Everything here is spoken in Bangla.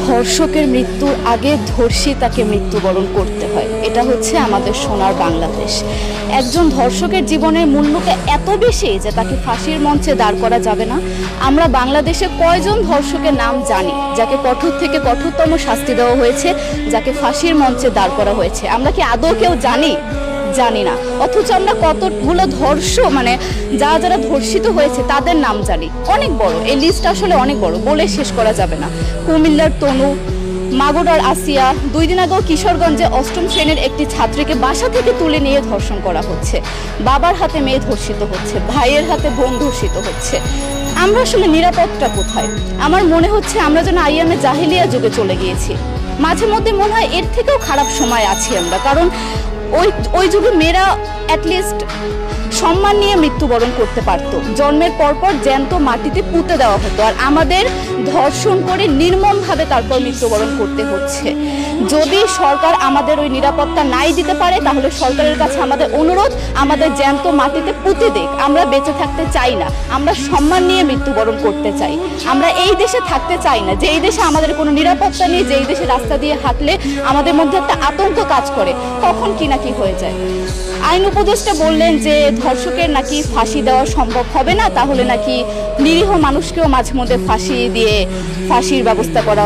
ধর্ষকের মৃত্যুর আগে ধর্ষী তাকে মৃত্যুবরণ করতে হয়, এটা হচ্ছে আমাদের সোনার বাংলাদেশ। একজন ধর্ষকের জীবনের মূল্যকে এত বেশি যে তাকে ফাঁসির মঞ্চে দাঁড় করা যাবে না। আমরা বাংলাদেশে কয়জন ধর্ষকের নাম জানি যাকে কঠোর থেকে কঠোরতম শাস্তি দেওয়া হয়েছে, যাকে ফাঁসির মঞ্চে দাঁড় করা হয়েছে? আমরা কি আদৌ কেউ জানি? জানি না। অথচ আমরা কতগুলো যারা যারা ধর্ষিত হয়েছে তাদের নাম জানি, অনেক বড়। এই লিস্ট আসলে অনেক বড়, বলে শেষ করা যাবে না। কুমিল্লার তনু, মাগুরার আসিয়া, 2 দিন আগেও কিশোরগঞ্জে 8ম শ্রেণীর একটি ছাত্রীকে বাসা থেকে তুলে নিয়ে ধর্ষণ করা হচ্ছে। বাবার হাতে মেয়ে ধর্ষিত হচ্ছে, ভাইয়ের হাতে বোন ধর্ষিত হচ্ছে। আমরা আসলে নিরাপদটা কোথায়? আমার মনে হচ্ছে আমরা যেন আইয়ামে জাহিলিয়া যুগে চলে গিয়েছি। মাঝে মধ্যে মনে হয় এর থেকেও খারাপ সময় আছি আমরা, কারণ ওই যুগে মেয়েরা অ্যাটলিস্ট সম্মান নিয়ে মৃত্যুবরণ করতে পারতো। জন্মের পরপর জ্যান্ত মাটিতে পুঁতে দেওয়া হতো, আর আমাদের ধর্ষণ করে নির্মমভাবে তারপর মৃত্যুবরণ করতে হচ্ছে। যদি সরকার আমাদের ওই নিরাপত্তা নাই দিতে পারে, তাহলে সরকারের কাছে আমাদের অনুরোধ, আমাদের জ্যান্ত মাটিতে পুঁতে দিক। আমরা বেঁচে থাকতে চাই না, আমরা সম্মান নিয়ে মৃত্যুবরণ করতে চাই। আমরা এই দেশে থাকতে চাই না যে এই দেশে আমাদের কোনো নিরাপত্তা নেই, যে এই দেশে রাস্তা দিয়ে হাঁটলে আমাদের মধ্যে একটা আতঙ্ক কাজ করে, কখন কি না কি হয়ে যায়। আইন উপদেষ্টা বললেন যে ধর্ষকের নাকি ফাঁসি দেওয়া সম্ভব হবে না, তাহলে নাকি নিরীহ মানুষকেও মাঝে মধ্যে ফাঁসি দিয়ে ফাঁসির ব্যবস্থা করা